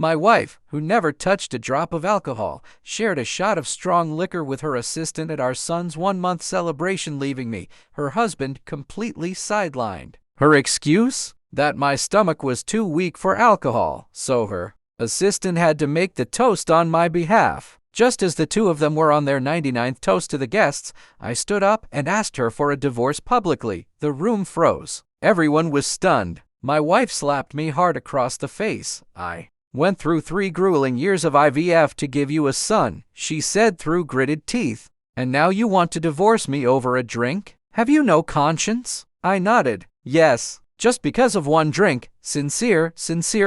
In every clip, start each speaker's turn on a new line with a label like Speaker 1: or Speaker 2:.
Speaker 1: My wife, who never touched a drop of alcohol, shared a shot of strong liquor with her assistant at our son's 1-month celebration, leaving me, her husband, completely sidelined. Her excuse? That my stomach was too weak for alcohol, so her assistant had to make the toast on my behalf. Just as the two of them were on their 99th toast to the guests, I stood up and asked her for a divorce publicly. The room froze. Everyone was stunned. My wife slapped me hard across the face. I went through 3 grueling years of IVF to give you a son, she said through gritted teeth. And now you want to divorce me over a drink? Have you no conscience? I nodded. Yes, just because of one drink. Sincere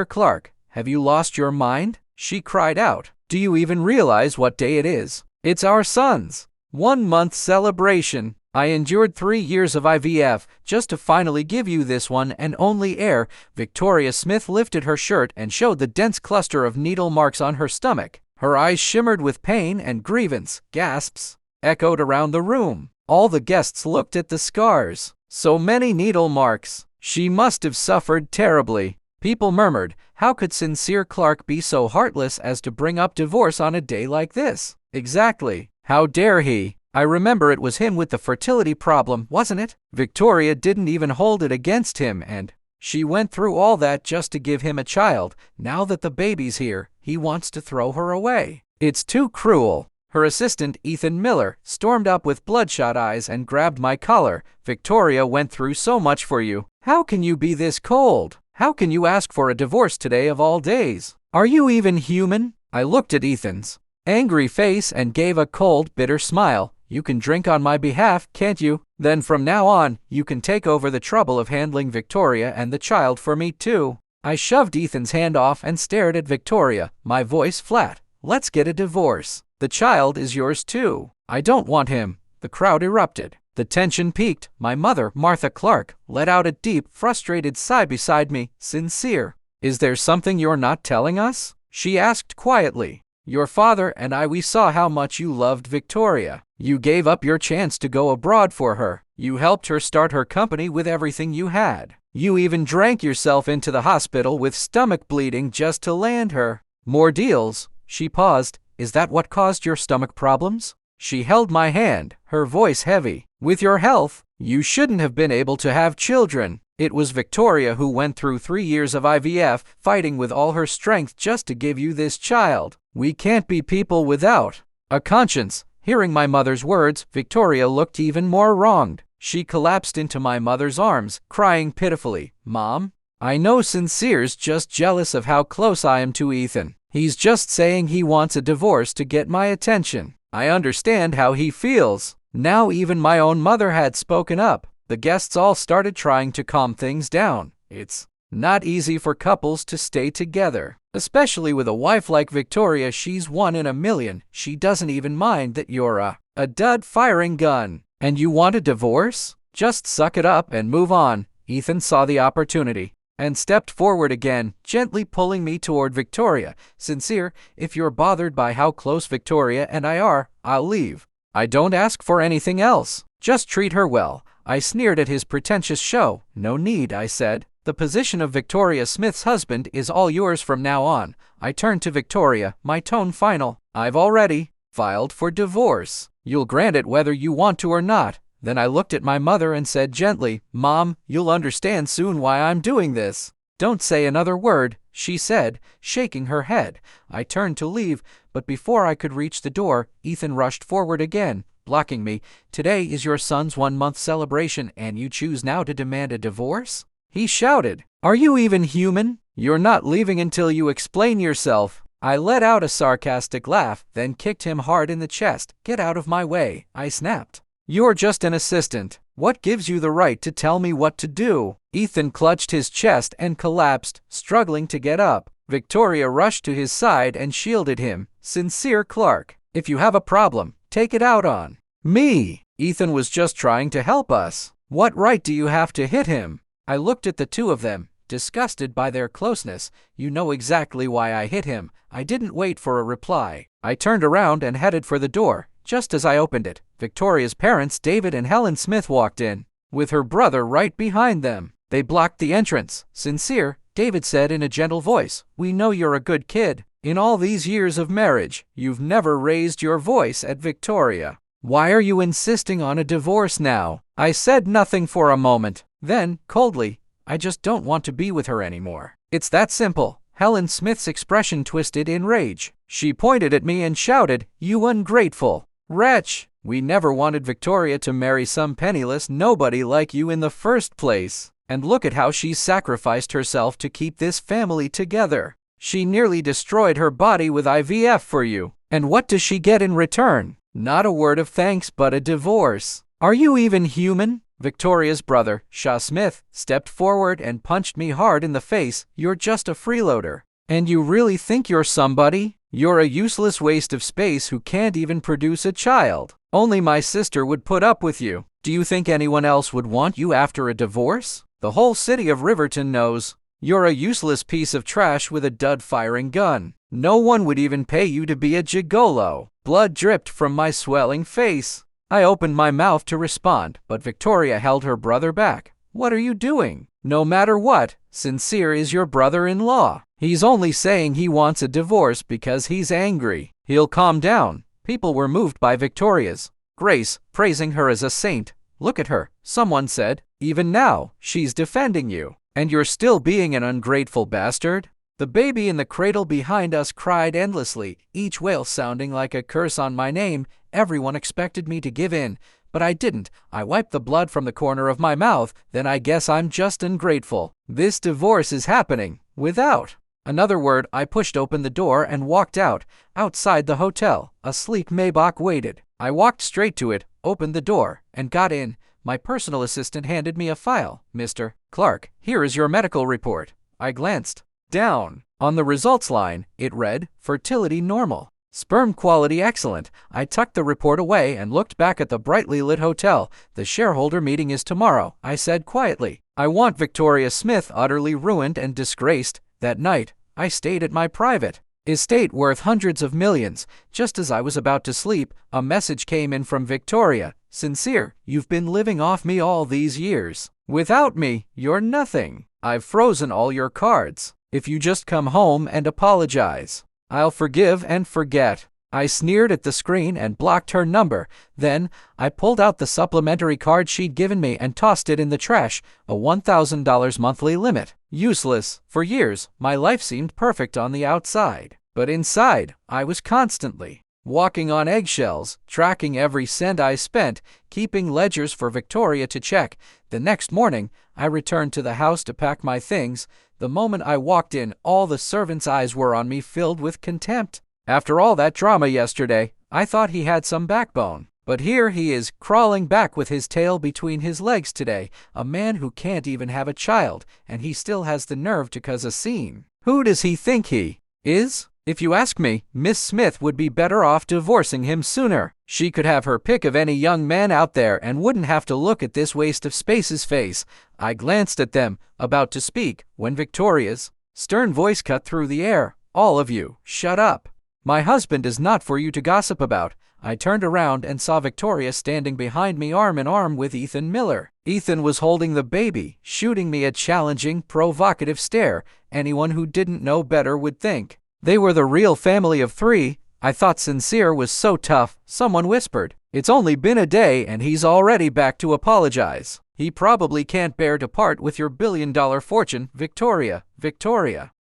Speaker 1: Clark. Have you lost your mind? She cried out. Do you even realize what day it is? It's our son's 1-month celebration. I endured 3 years of IVF just to finally give you this one and only heir. Victoria Smith lifted her shirt and showed the dense cluster of needle marks on her stomach. Her eyes shimmered with pain and grievance. Gasps echoed around the room. All the guests looked at the scars. So many needle marks. She must have suffered terribly. People murmured, how could Sincere Clark be so heartless as to bring up divorce on a day like this? Exactly. How dare he? I remember it was him with the fertility problem, wasn't it? Victoria didn't even hold it against him, and she went through all that just to give him a child. Now that the baby's here, he wants to throw her away. It's too cruel. Her assistant, Ethan Miller, stormed up with bloodshot eyes and grabbed my collar. Victoria went through so much for you. How can you be this cold? How can you ask for a divorce today of all days? Are you even human? I looked at Ethan's angry face and gave a cold, bitter smile. You can drink on my behalf, can't you? Then from now on, you can take over the trouble of handling Victoria and the child for me too. I shoved Ethan's hand off and stared at Victoria, my voice flat. Let's get a divorce. The child is yours too. I don't want him. The crowd erupted. The tension peaked. My mother, Martha Clark, let out a deep, frustrated sigh beside me. Sincere. Is there something you're not telling us? She asked quietly. Your father and we saw how much you loved Victoria. You gave up your chance to go abroad for her. You helped her start her company with everything you had. You even drank yourself into the hospital with stomach bleeding just to land her. More deals. She paused. Is that what caused your stomach problems? She held my hand, her voice heavy. With your health, you shouldn't have been able to have children. It was Victoria who went through 3 years of IVF, fighting with all her strength just to give you this child. We can't be people without a conscience. Hearing my mother's words, Victoria looked even more wronged. She collapsed into my mother's arms, crying pitifully. Mom, I know Sincere's just jealous of how close I am to Ethan. He's just saying he wants a divorce to get my attention. I understand how he feels. Now even my own mother had spoken up. The guests all started trying to calm things down. It's not easy for couples to stay together, especially with a wife like Victoria. She's 1 in a million. She doesn't even mind that you're a dud firing gun. And you want a divorce? Just suck it up and move on. Ethan saw the opportunity and stepped forward again, gently pulling me toward Victoria. Sincere, if you're bothered by how close Victoria and I are, I'll leave. I don't ask for anything else. Just treat her well. I sneered at his pretentious show. No need, I said. The position of Victoria Smith's husband is all yours from now on. I turned to Victoria, my tone final. I've already filed for divorce. You'll grant it whether you want to or not. Then I looked at my mother and said gently, Mom, you'll understand soon why I'm doing this. Don't say another word, she said, shaking her head. I turned to leave, but before I could reach the door, Ethan rushed forward again, blocking me. Today is your son's 1-month celebration, and you choose now to demand a divorce? He shouted. Are you even human? You're not leaving until you explain yourself. I let out a sarcastic laugh, then kicked him hard in the chest. Get out of my way, I snapped. You're just an assistant. What gives you the right to tell me what to do? Ethan clutched his chest and collapsed, struggling to get up. Victoria rushed to his side and shielded him. Sincere Clark, if you have a problem, take it out on me. Ethan was just trying to help us. What right do you have to hit him? I looked at the two of them, disgusted by their closeness. You know exactly why I hit him. I didn't wait for a reply. I turned around and headed for the door. Just as I opened it, Victoria's parents, David and Helen Smith, walked in, with her brother right behind them. They blocked the entrance. Sincere, David said in a gentle voice. "We know you're a good kid. In all these years of marriage, you've never raised your voice at Victoria. Why are you insisting on a divorce now?" I said nothing for a moment. Then, coldly, "I just don't want to be with her anymore. It's that simple." Helen Smith's expression twisted in rage. She pointed at me and shouted, "You ungrateful wretch! We never wanted Victoria to marry some penniless nobody like you in the first place. And look at how she's sacrificed herself to keep this family together. She nearly destroyed her body with IVF for you. And what does she get in return? Not a word of thanks, but a divorce. Are you even human?" Victoria's brother, Shaw Smith, stepped forward and punched me hard in the face. "You're just a freeloader. And you really think you're somebody? You're a useless waste of space who can't even produce a child. Only my sister would put up with you. Do you think anyone else would want you after a divorce? The whole city of Riverton knows. You're a useless piece of trash with a dud-firing gun. No one would even pay you to be a gigolo." Blood dripped from my swelling face. I opened my mouth to respond, but Victoria held her brother back. "What are you doing? No matter what, Sincere is your brother-in-law. He's only saying he wants a divorce because he's angry. He'll calm down." People were moved by Victoria's grace, praising her as a saint. "Look at her," someone said. "Even now, she's defending you. And you're still being an ungrateful bastard." The baby in the cradle behind us cried endlessly, each wail sounding like a curse on my name. Everyone expected me to give in, but I didn't. I wiped the blood from the corner of my mouth. "Then I guess I'm just ungrateful. This divorce is happening without another word." I pushed open the door and walked out. Outside the hotel, a sleek Maybach waited. I walked straight to it, opened the door, and got in. My personal assistant handed me a file. "Mr. Clark, here is your medical report." I glanced down. On the results line, it read, "Fertility normal. Sperm quality excellent." I tucked the report away and looked back at the brightly lit hotel. "The shareholder meeting is tomorrow," I said quietly. "I want Victoria Smith utterly ruined and disgraced." That night, I stayed at my private estate worth hundreds of millions. Just as I was about to sleep, a message came in from Victoria. "Sincere, you've been living off me all these years. Without me, you're nothing. I've frozen all your cards. If you just come home and apologize, I'll forgive and forget." I sneered at the screen and blocked her number. Then, I pulled out the supplementary card she'd given me and tossed it in the trash. A $1,000 monthly limit. Useless. For years, my life seemed perfect on the outside. But inside, I was constantly walking on eggshells, tracking every cent I spent, keeping ledgers for Victoria to check. The next morning, I returned to the house to pack my things. The moment I walked in, all the servants' eyes were on me, filled with contempt. After all that drama yesterday, I thought he had some backbone. But here he is, crawling back with his tail between his legs today, a man who can't even have a child, and he still has the nerve to cause a scene. Who does he think he is? If you ask me, Miss Smith would be better off divorcing him sooner. She could have her pick of any young man out there and wouldn't have to look at this waste of space's face. I glanced at them, about to speak, when Victoria's stern voice cut through the air. "All of you, shut up. My husband is not for you to gossip about." I turned around and saw Victoria standing behind me arm in arm with Ethan Miller. Ethan was holding the baby, shooting me a challenging, provocative stare. Anyone who didn't know better would think they were the real family of three. I thought Sincere was so tough. Someone whispered, "It's only been a day and he's already back to apologize. He probably can't bear to part with your billion-dollar fortune." Victoria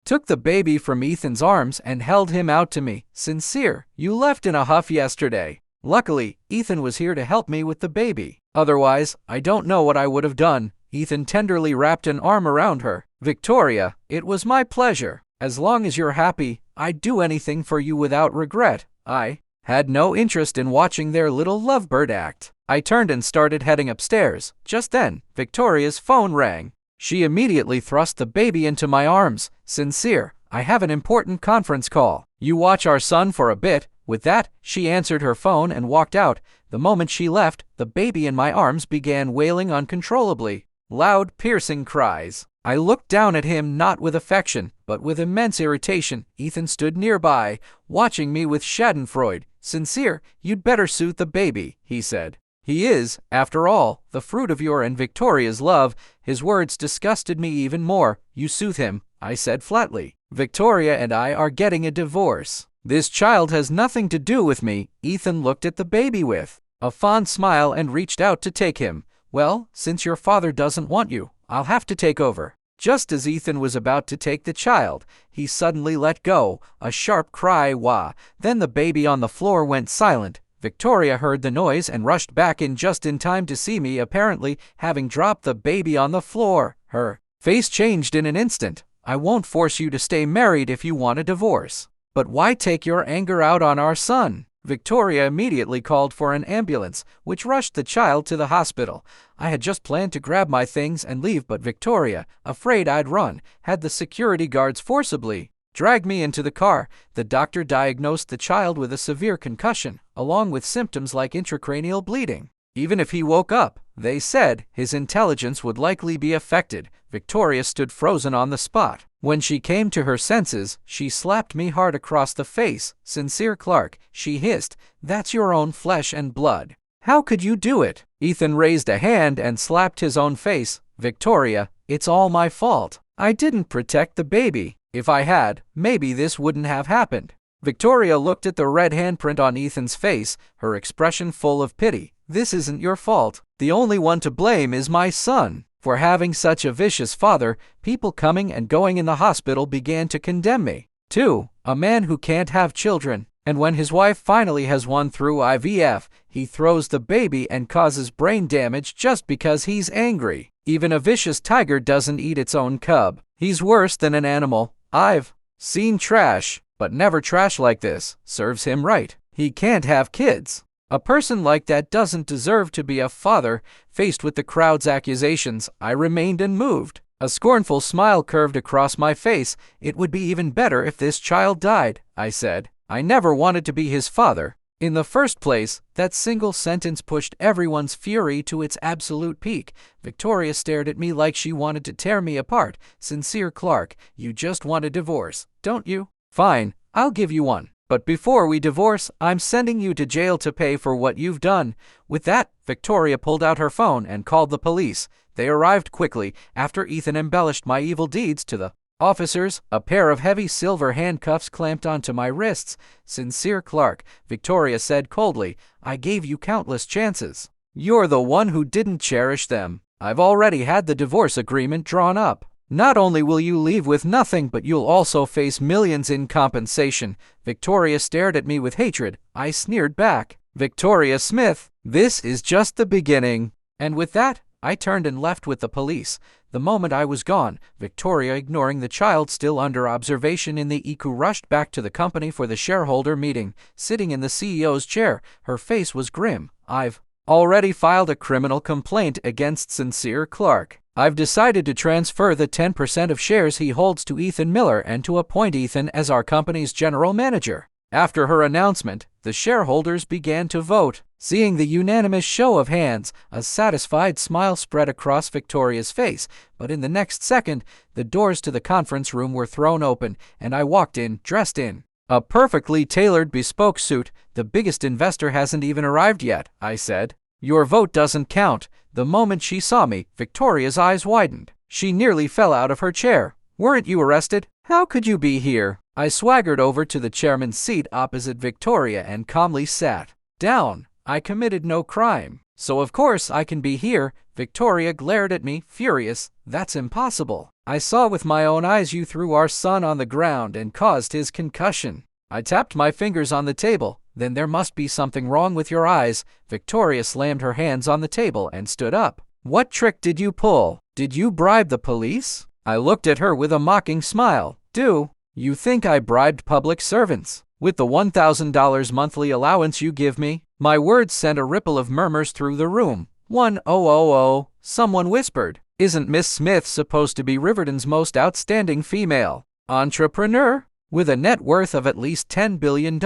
Speaker 1: took the baby from Ethan's arms and held him out to me. "Sincere, you left in a huff yesterday. Luckily, Ethan was here to help me with the baby. Otherwise, I don't know what I would have done." Ethan tenderly wrapped an arm around her. "Victoria, it was my pleasure. As long as you're happy, I'd do anything for you without regret." I had no interest in watching their little lovebird act. I turned and started heading upstairs. Just then, Victoria's phone rang. She immediately thrust the baby into my arms. "Sincere, I have an important conference call. You watch our son for a bit." With that, she answered her phone and walked out. The moment she left, the baby in my arms began wailing uncontrollably. Loud, piercing cries. I looked down at him, not with affection, but with immense irritation. Ethan stood nearby, watching me with schadenfreude. "Sincere, you'd better soothe the baby," he said. "He is, after all, the fruit of your and Victoria's love." His words disgusted me even more. "You soothe him. I said flatly. Victoria and I are getting a divorce. This child has nothing to do with me. Ethan looked at the baby with a fond smile and reached out to take him. Well, since your father doesn't want you, I'll have to take over. Just as Ethan was about to take the child, he suddenly let go, a sharp cry, wah. Then the baby on the floor went silent. Victoria heard the noise and rushed back in just in time to see me, apparently having dropped the baby on the floor. Her face changed in an instant. I won't force you to stay married if you want a divorce. But why take your anger out on our son? Victoria immediately called for an ambulance, which rushed the child to the hospital. I had just planned to grab my things and leave, but Victoria, afraid I'd run, had the security guards forcibly drag me into the car. The doctor diagnosed the child with a severe concussion, along with symptoms like intracranial bleeding. Even if he woke up, they said, his intelligence would likely be affected. Victoria stood frozen on the spot. When she came to her senses, she slapped me hard across the face. "Sincere Clark," she hissed, "that's your own flesh and blood. How could you do it?" Ethan raised a hand and slapped his own face. "Victoria, it's all my fault. I didn't protect the baby. If I had, maybe this wouldn't have happened." Victoria looked at the red handprint on Ethan's face, her expression full of pity. "This isn't your fault. The only one to blame is my son. For having such a vicious father, people coming and going in the hospital began to condemn me. Too, a man who can't have children. And when his wife finally has one through IVF, he throws the baby and causes brain damage just because he's angry. Even a vicious tiger doesn't eat its own cub. He's worse than an animal. I've seen trash, but never trash like this. Serves him right. He can't have kids. A person like that doesn't deserve to be a father." Faced with the crowd's accusations, I remained unmoved. A scornful smile curved across my face. "It would be even better if this child died," I said. "I never wanted to be his father. In the first place." That single sentence pushed everyone's fury to its absolute peak. Victoria stared at me like she wanted to tear me apart. "Sincere Clark, you just want a divorce, don't you? Fine, I'll give you one. But before we divorce, I'm sending you to jail to pay for what you've done." With that, Victoria pulled out her phone and called the police. They arrived quickly after Ethan embellished my evil deeds to the officers. A pair of heavy silver handcuffs clamped onto my wrists. "Sincere Clark," Victoria said coldly, "I gave you countless chances. You're the one who didn't cherish them. I've already had the divorce agreement drawn up. Not only will you leave with nothing, but you'll also face millions in compensation." Victoria stared at me with hatred. I sneered back. "Victoria Smith, this is just the beginning." And with that, I turned and left with the police. The moment I was gone, Victoria, ignoring the child still under observation in the EQ, rushed back to the company for the shareholder meeting. Sitting in the CEO's chair, her face was grim. "I've already filed a criminal complaint against Sincere Clark. I've decided to transfer the 10% of shares he holds to Ethan Miller and to appoint Ethan as our company's general manager." After her announcement, the shareholders began to vote. Seeing the unanimous show of hands, a satisfied smile spread across Victoria's face, but in the next second, the doors to the conference room were thrown open, and I walked in, dressed in a perfectly tailored bespoke suit. "The biggest investor hasn't even arrived yet," I said. "Your vote doesn't count." The moment she saw me, Victoria's eyes widened. She nearly fell out of her chair. "Weren't you arrested? How could you be here?" I swaggered over to the chairman's seat opposite Victoria and calmly sat down. "I committed no crime, so of course I can be here." Victoria glared at me, furious. "That's impossible. I saw with my own eyes you threw our son on the ground and caused his concussion." I tapped my fingers on the table. "Then there must be something wrong with your eyes." Victoria slammed her hands on the table and stood up. "What trick did you pull? Did you bribe the police?" I looked at her with a mocking smile. "Do you think I bribed public servants with the $1,000 monthly allowance you give me?" My words sent a ripple of murmurs through the room. "Oh," someone whispered. "Isn't Miss Smith supposed to be Riverdon's most outstanding female entrepreneur? With a net worth of at least $10 billion.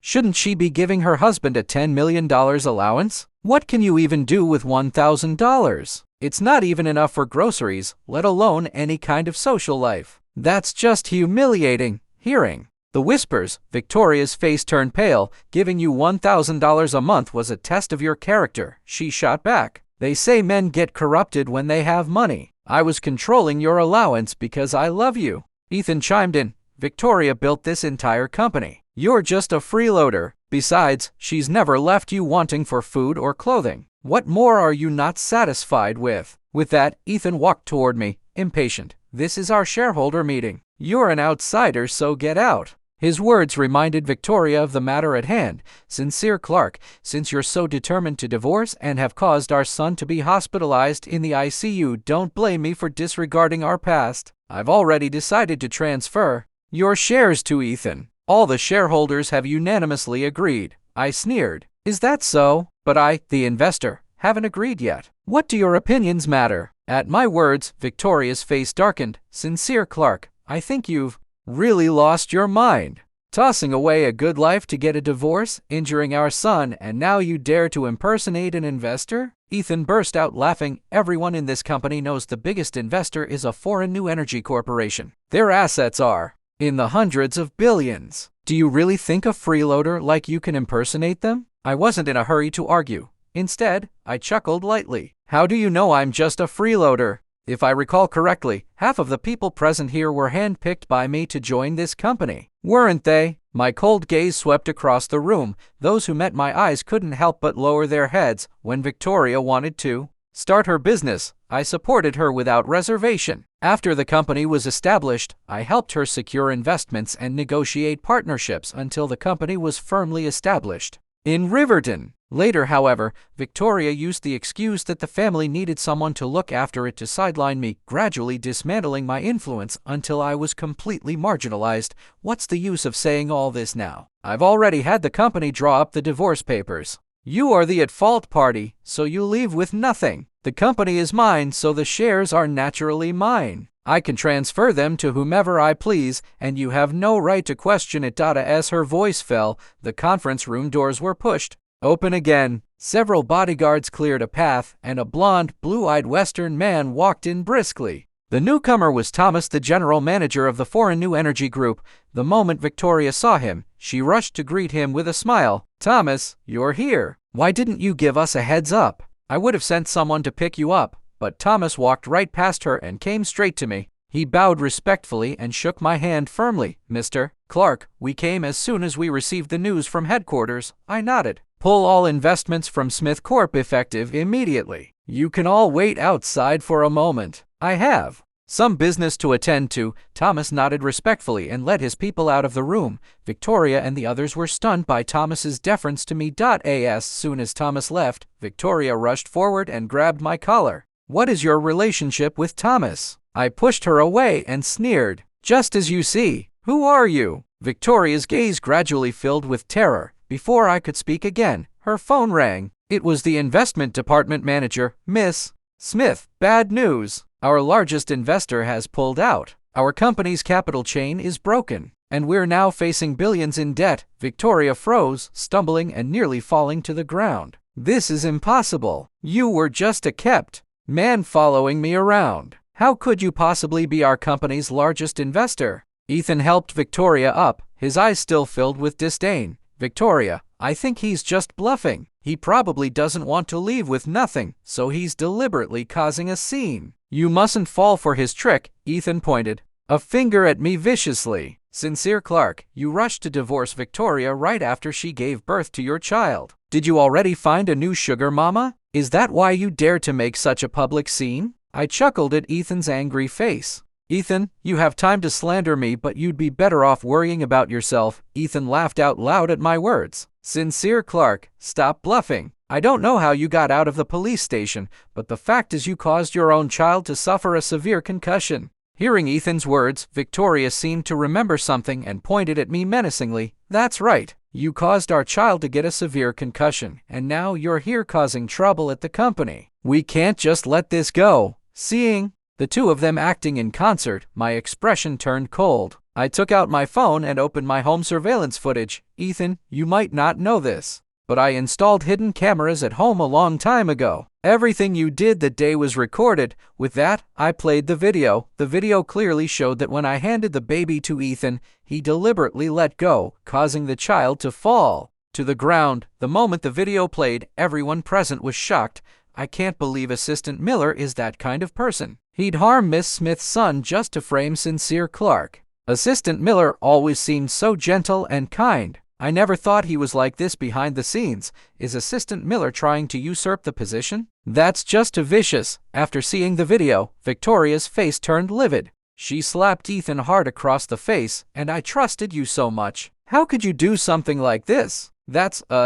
Speaker 1: Shouldn't she be giving her husband a $10 million allowance? What can you even do with $1,000? It's not even enough for groceries, let alone any kind of social life. That's just humiliating." Hearing the whispers, Victoria's face turned pale. "Giving you $1,000 a month was a test of your character," she shot back. They say men get corrupted when they have money. I was controlling your allowance because I love you. Ethan chimed in. Victoria built this entire company. You're just a freeloader. Besides, she's never left you wanting for food or clothing. What more are you not satisfied with? With that, Ethan walked toward me, impatient. This is our shareholder meeting. You're an outsider, so get out. His words reminded Victoria of the matter at hand. Sincere Clark, since you're so determined to divorce and have caused our son to be hospitalized in the ICU, don't blame me for disregarding our past. I've already decided to transfer your shares to Ethan. All the shareholders have unanimously agreed. I sneered. Is that so? But I, the investor, haven't agreed yet. What do your opinions matter? At my words, Victoria's face darkened. Sincere Clark, I think you've really lost your mind. Tossing away a good life to get a divorce, injuring our son, and now you dare to impersonate an investor? Ethan burst out laughing. Everyone in this company knows the biggest investor is a foreign new energy corporation. Their assets are in the hundreds of billions. Do you really think a freeloader like you can impersonate them? I wasn't in a hurry to argue. Instead, I chuckled lightly. How do you know I'm just a freeloader? If I recall correctly, half of the people present here were handpicked by me to join this company. Weren't they? My cold gaze swept across the room. Those who met my eyes couldn't help but lower their heads. When Victoria wanted to start her business, I supported her without reservation. After the company was established, I helped her secure investments and negotiate partnerships until the company was firmly established in Riverton. Later, however, Victoria used the excuse that the family needed someone to look after it to sideline me, gradually dismantling my influence until I was completely marginalized. What's the use of saying all this now? I've already had the company draw up the divorce papers. You are the at-fault party, so you leave with nothing. The company is mine, so the shares are naturally mine. I can transfer them to whomever I please, and you have no right to question it. As her voice fell, the conference room doors were pushed open again. Several bodyguards cleared a path, and a blond, blue-eyed Western man walked in briskly. The newcomer was Thomas, the general manager of the Foreign New Energy Group. The moment Victoria saw him, she rushed to greet him with a smile. Thomas, you're here. Why didn't you give us a heads up? I would have sent someone to pick you up. But Thomas walked right past her and came straight to me. He bowed respectfully and shook my hand firmly. Mr. Clark, we came as soon as we received the news from headquarters. I nodded. Pull all investments from Smith Corp effective immediately. You can all wait outside for a moment. I have some business to attend to. Thomas nodded respectfully and led his people out of the room. Victoria and the others were stunned by Thomas's deference to me. As soon as Thomas left, Victoria rushed forward and grabbed my collar. What is your relationship with Thomas? I pushed her away and sneered. Just as you see. Who are you? Victoria's gaze gradually filled with terror. Before I could speak again, her phone rang. It was the investment department manager, Miss Smith. Bad news. Our largest investor has pulled out. Our company's capital chain is broken, and we're now facing billions in debt. Victoria froze, stumbling and nearly falling to the ground. This is impossible. You were just a kept man following me around. How could you possibly be our company's largest investor? Ethan helped Victoria up, his eyes still filled with disdain. Victoria, I think he's just bluffing. He probably doesn't want to leave with nothing, so he's deliberately causing a scene. You mustn't fall for his trick. Ethan pointed a finger at me viciously. Sincere Clark, you rushed to divorce Victoria right after she gave birth to your child. Did you already find a new sugar mama? Is that why you dare to make such a public scene? I chuckled at Ethan's angry face. Ethan, you have time to slander me, but you'd be better off worrying about yourself. Ethan laughed out loud at my words. Sincere Clark, stop bluffing. I don't know how you got out of the police station, but the fact is you caused your own child to suffer a severe concussion. Hearing Ethan's words, Victoria seemed to remember something and pointed at me menacingly. That's right. You caused our child to get a severe concussion, and now you're here causing trouble at the company. We can't just let this go. Seeing the two of them acting in concert, my expression turned cold. I took out my phone and opened my home surveillance footage. Ethan, you might not know this, but I installed hidden cameras at home a long time ago. Everything you did that day was recorded. With that, I played the video. The video clearly showed that when I handed the baby to Ethan, he deliberately let go, causing the child to fall to the ground. The moment the video played, everyone present was shocked. I can't believe Assistant Miller is that kind of person. He'd harm Miss Smith's son just to frame Sincere Clark. Assistant Miller always seemed so gentle and kind. I never thought he was like this behind the scenes. Is Assistant Miller trying to usurp the position? That's just too vicious. After seeing the video, Victoria's face turned livid. She slapped Ethan hard across the face. And I trusted you so much. How could you do something like this?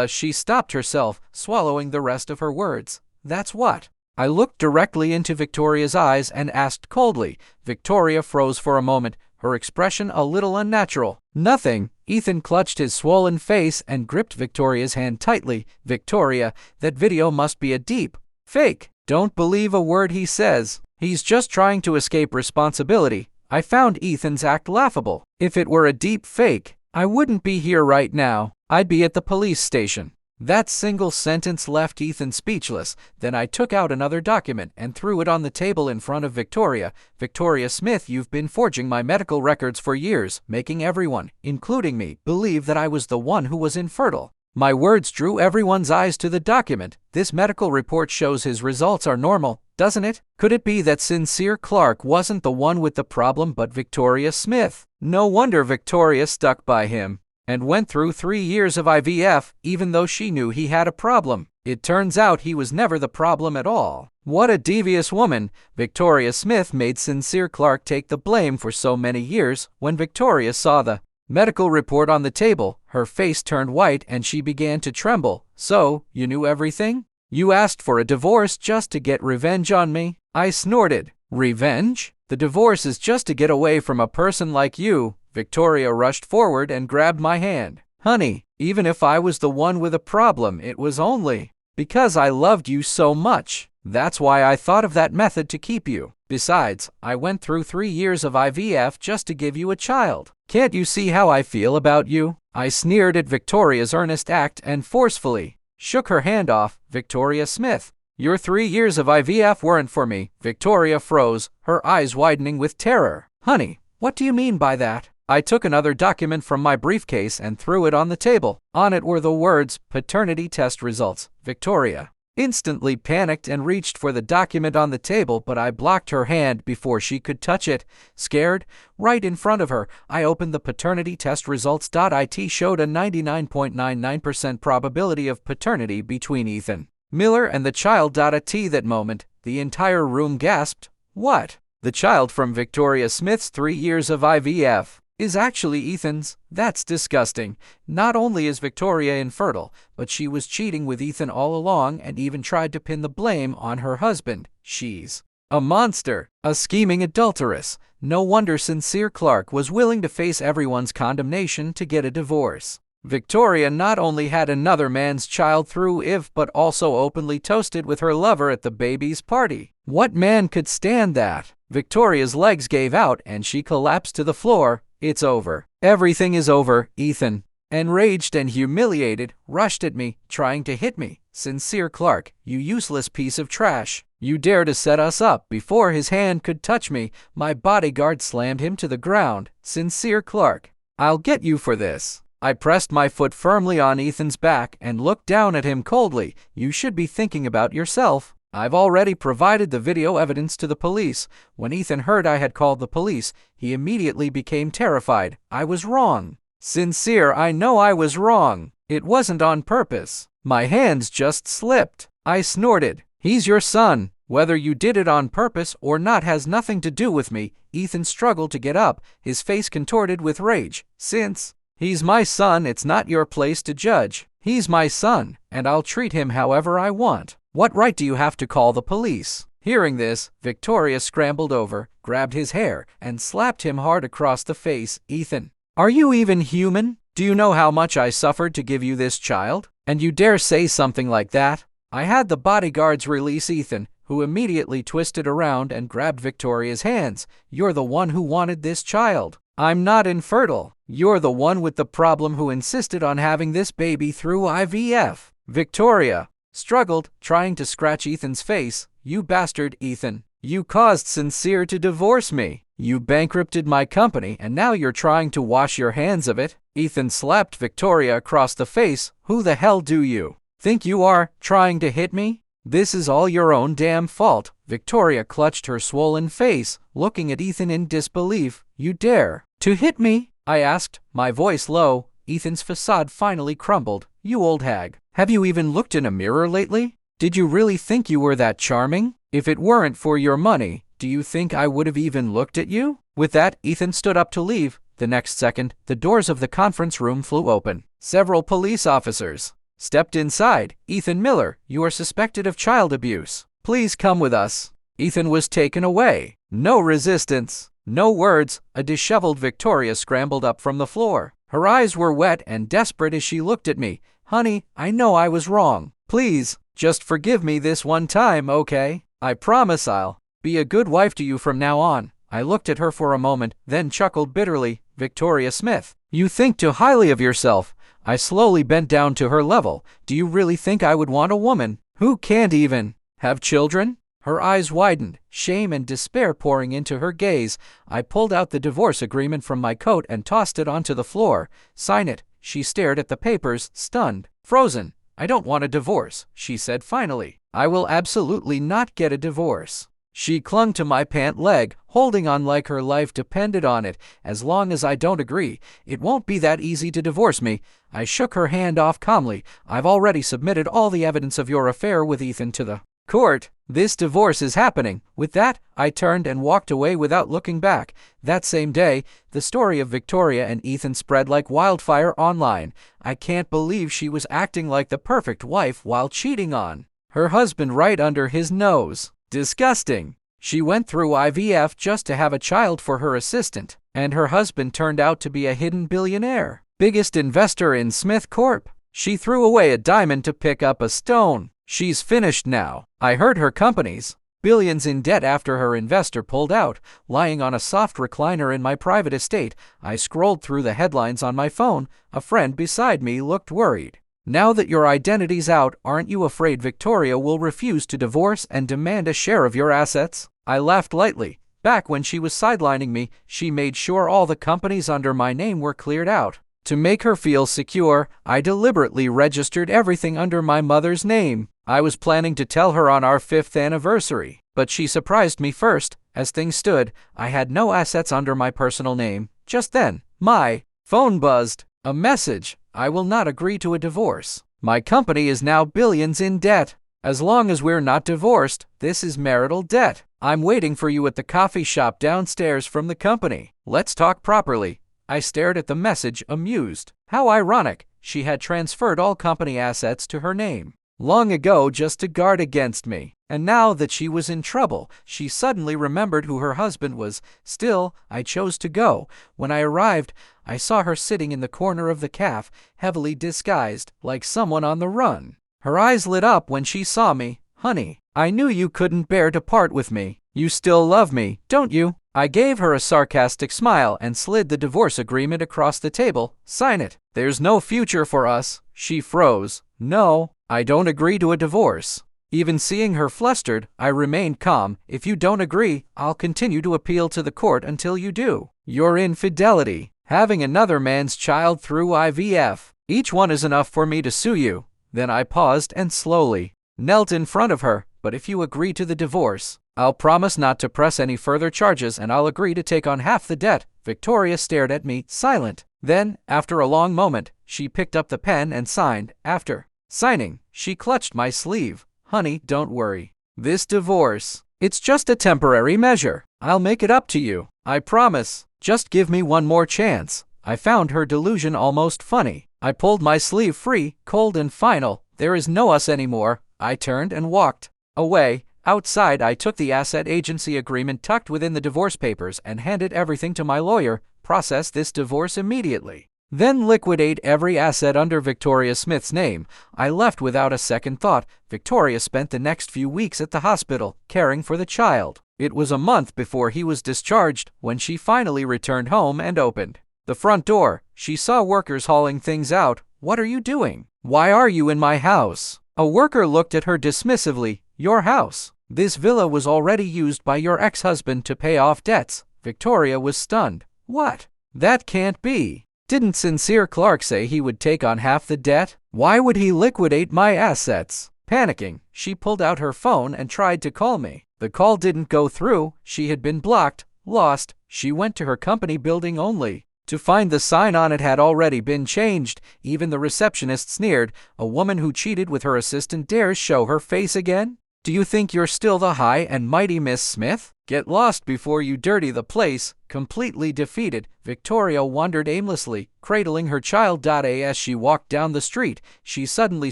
Speaker 1: She stopped herself, swallowing the rest of her words. That's what? I looked directly into Victoria's eyes and asked coldly. Victoria froze for a moment, her expression a little unnatural. Nothing. Ethan clutched his swollen face and gripped Victoria's hand tightly. Victoria, that video must be a deep fake. Don't believe a word he says. He's just trying to escape responsibility. I found Ethan's act laughable. If it were a deep fake, I wouldn't be here right now. I'd be at the police station. That single sentence left Ethan speechless. Then I took out another document and threw it on the table in front of Victoria. Victoria Smith, you've been forging my medical records for years, making everyone, including me, believe that I was the one who was infertile. My words drew everyone's eyes to the document. This medical report shows his results are normal, doesn't it? Could it be that Sincere Clark wasn't the one with the problem but Victoria Smith? No wonder Victoria stuck by him and went through 3 years of IVF, even though she knew he had a problem. It turns out he was never the problem at all. What a devious woman. Victoria Smith made Sincere Clark take the blame for so many years. When Victoria saw the medical report on the table, her face turned white and she began to tremble. So, you knew everything? You asked for a divorce just to get revenge on me? I snorted. Revenge? The divorce is just to get away from a person like you. Victoria rushed forward and grabbed my hand. Honey, even if I was the one with a problem, it was only because I loved you so much. That's why I thought of that method to keep you. Besides, I went through 3 years of IVF just to give you a child. Can't you see how I feel about you? I sneered at Victoria's earnest act and forcefully shook her hand off. Victoria Smith, your 3 years of IVF weren't for me. Victoria froze, her eyes widening with terror. Honey, what do you mean by that? I took another document from my briefcase and threw it on the table. On it were the words, paternity test results. Victoria instantly panicked and reached for the document on the table, but I blocked her hand before she could touch it. Scared, right in front of her, I opened the paternity test results. It showed a 99.99% probability of paternity between Ethan Miller and the child. At that moment, the entire room gasped. What? The child from Victoria Smith's 3 years of IVF is actually Ethan's? That's disgusting. Not only is Victoria infertile, but she was cheating with Ethan all along and even tried to pin the blame on her husband. She's a monster, a scheming adulteress. No wonder Sincere Clark was willing to face everyone's condemnation to get a divorce. Victoria not only had another man's child through IVF but also openly toasted with her lover at the baby's party. What man could stand that? Victoria's legs gave out and she collapsed to the floor. It's over. Everything is over. Ethan, enraged and humiliated, rushed at me, trying to hit me. Sincere Clark, you useless piece of trash. You dare to set us up. Before his hand could touch me, my bodyguard slammed him to the ground. Sincere Clark, I'll get you for this. I pressed my foot firmly on Ethan's back and looked down at him coldly. You should be thinking about yourself. I've already provided the video evidence to the police. When Ethan heard I had called the police, he immediately became terrified. I was wrong. Sincere, I know I was wrong. It wasn't on purpose. My hands just slipped. I snorted. He's your son. Whether you did it on purpose or not has nothing to do with me. Ethan struggled to get up, his face contorted with rage. Since he's my son, it's not your place to judge. He's my son, and I'll treat him however I want. What right do you have to call the police? Hearing this, Victoria scrambled over, grabbed his hair, and slapped him hard across the face. Ethan, are you even human? Do you know how much I suffered to give you this child? And you dare say something like that? I had the bodyguards release Ethan, who immediately twisted around and grabbed Victoria's hands. You're the one who wanted this child. I'm not infertile. You're the one with the problem who insisted on having this baby through IVF. Victoria struggled, trying to scratch Ethan's face. You bastard, Ethan. You caused Sincere to divorce me. You bankrupted my company, and now you're trying to wash your hands of it. Ethan slapped Victoria across the face. Who the hell do you think you are, trying to hit me? "This is all your own damn fault." Victoria clutched her swollen face, looking at Ethan in disbelief. "You dare to hit me?" I asked, my voice low. Ethan's facade finally crumbled. "You old hag. Have you even looked in a mirror lately? Did you really think you were that charming? If it weren't for your money, do you think I would have even looked at you?" With that, Ethan stood up to leave. The next second, the doors of the conference room flew open. Several police officers stepped inside. "Ethan Miller, you are suspected of child abuse. Please come with us." Ethan was taken away. No resistance, no words. A disheveled Victoria scrambled up from the floor. Her eyes were wet and desperate as she looked at me. "Honey, I know I was wrong. Please, just forgive me this one time, okay? I promise I'll be a good wife to you from now on." I looked at her for a moment, then chuckled bitterly. "Victoria Smith, you think too highly of yourself." I slowly bent down to her level. "Do you really think I would want a woman who can't even have children?" Her eyes widened, shame and despair pouring into her gaze. I pulled out the divorce agreement from my coat and tossed it onto the floor. "Sign it." She stared at the papers, stunned, frozen. "I don't want a divorce," she said finally. "I will absolutely not get a divorce." She clung to my pant leg, holding on like her life depended on it. "As long as I don't agree, it won't be that easy to divorce me." I shook her hand off calmly. "I've already submitted all the evidence of your affair with Ethan to the court. This divorce is happening." With that, I turned and walked away without looking back. That same day, the story of Victoria and Ethan spread like wildfire online. I can't believe she was acting like the perfect wife while cheating on her husband right under his nose. Disgusting. She went through IVF just to have a child for her assistant, and her husband turned out to be a hidden billionaire, biggest investor in Smith Corp. She threw away a diamond to pick up a stone. She's finished now. I heard her company's billions in debt after her investor pulled out. Lying on a soft recliner in my private estate, I scrolled through the headlines on my phone. A friend beside me looked worried. "Now that your identity's out, aren't you afraid Victoria will refuse to divorce and demand a share of your assets?" I laughed lightly. Back when she was sidelining me, she made sure all the companies under my name were cleared out. To make her feel secure, I deliberately registered everything under my mother's name. I was planning to tell her on our 5th anniversary, but she surprised me first. As things stood, I had no assets under my personal name. Just then, my phone buzzed. A message. "I will not agree to a divorce. My company is now billions in debt. As long as we're not divorced, this is marital debt. I'm waiting for you at the coffee shop downstairs from the company. Let's talk properly." I stared at the message, amused. How ironic. She had transferred all company assets to her name long ago just to guard against me. And now that she was in trouble, she suddenly remembered who her husband was. Still, I chose to go. When I arrived, I saw her sitting in the corner of the cafe, heavily disguised, like someone on the run. Her eyes lit up when she saw me. "Honey, I knew you couldn't bear to part with me. You still love me, don't you?" I gave her a sarcastic smile and slid the divorce agreement across the table. "Sign it." "There's no future for us." She froze. "No, I don't agree to a divorce." Even seeing her flustered, I remained calm. "If you don't agree, I'll continue to appeal to the court until you do. Your infidelity, having another man's child through IVF, each one is enough for me to sue you." Then I paused and slowly knelt in front of her. "But if you agree to the divorce, I'll promise not to press any further charges and I'll agree to take on half the debt." Victoria stared at me, silent. Then, after a long moment, she picked up the pen and signed. After signing, she clutched my sleeve. "Honey, don't worry. This divorce, it's just a temporary measure. I'll make it up to you. I promise. Just give me one more chance." I found her delusion almost funny. I pulled my sleeve free, cold and final. "There is no us anymore." I turned and walked away. Outside, I took the asset agency agreement tucked within the divorce papers and handed everything to my lawyer. "Process this divorce immediately. Then liquidate every asset under Victoria Smith's name." I left without a second thought. Victoria spent the next few weeks at the hospital, caring for the child. It was a month before he was discharged when she finally returned home and opened the front door. She saw workers hauling things out. "What are you doing? Why are you in my house?" A worker looked at her dismissively. "Your house? This villa was already used by your ex-husband to pay off debts." Victoria was stunned. "What? That can't be. Didn't Sincere Clark say he would take on half the debt? Why would he liquidate my assets?" Panicking, she pulled out her phone and tried to call me. The call didn't go through. She had been blocked, lost. She went to her company building only to find the sign on it had already been changed. Even the receptionist sneered. A woman who cheated with her assistant dares show her face again? Do you think you're still the high and mighty Miss Smith? Get lost before you dirty the place. Completely defeated, Victoria wandered aimlessly, cradling her child. As she walked down the street, she suddenly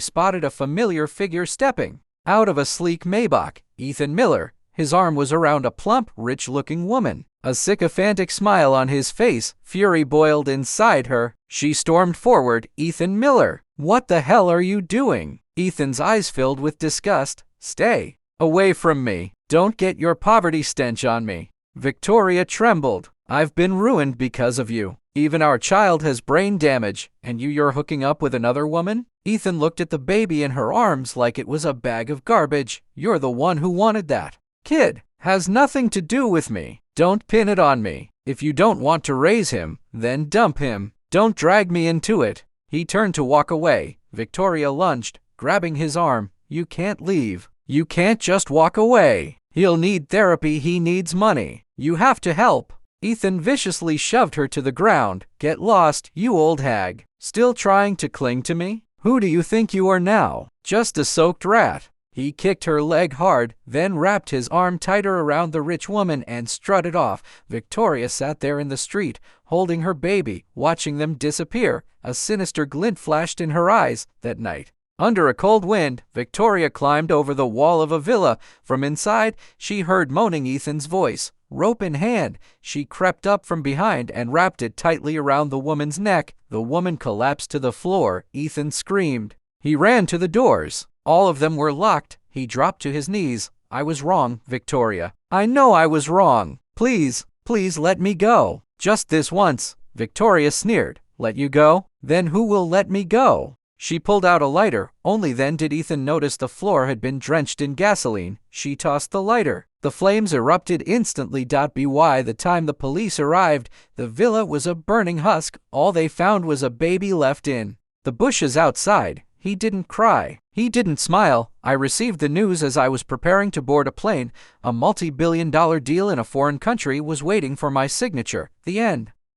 Speaker 1: spotted a familiar figure stepping out of a sleek Maybach. Ethan Miller. His arm was around a plump, rich-looking woman. A sycophantic smile on his face, fury boiled inside her. She stormed forward. Ethan Miller, what the hell are you doing? Ethan's eyes filled with disgust. Stay away from me. Don't get your poverty stench on me. Victoria trembled. I've been ruined because of you. Even our child has brain damage, and you're hooking up with another woman? Ethan looked at the baby in her arms like it was a bag of garbage. You're the one who wanted that kid. Has nothing to do with me. Don't pin it on me. If you don't want to raise him, then dump him. Don't drag me into it. He turned to walk away. Victoria lunged, grabbing his arm. You can't leave. You can't just walk away. He'll need therapy. He needs money. You have to help. Ethan viciously shoved her to the ground. Get lost, you old hag. Still trying to cling to me? Who do you think you are now? Just a soaked rat. He kicked her leg hard, then wrapped his arm tighter around the rich woman and strutted off. Victoria sat there in the street, holding her baby, watching them disappear. A sinister glint flashed in her eyes. That night, under a cold wind, Victoria climbed over the wall of a villa. From inside, she heard moaning Ethan's voice. Rope in hand, she crept up from behind and wrapped it tightly around the woman's neck. The woman collapsed to the floor. Ethan screamed. He ran to the doors. All of them were locked. He dropped to his knees. I was wrong, Victoria. I know I was wrong. Please, please let me go. Just this once. Victoria sneered. Let you go? Then who will let me go? She pulled out a lighter. Only then did Ethan notice the floor had been drenched in gasoline. She tossed the lighter. The flames erupted instantly. By the time the police arrived, the villa was a burning husk. All they found was a baby left in the bushes outside. He didn't cry. He didn't smile. I received the news as I was preparing to board a plane. A multi-billion-dollar deal in a foreign country was waiting for my signature. The end.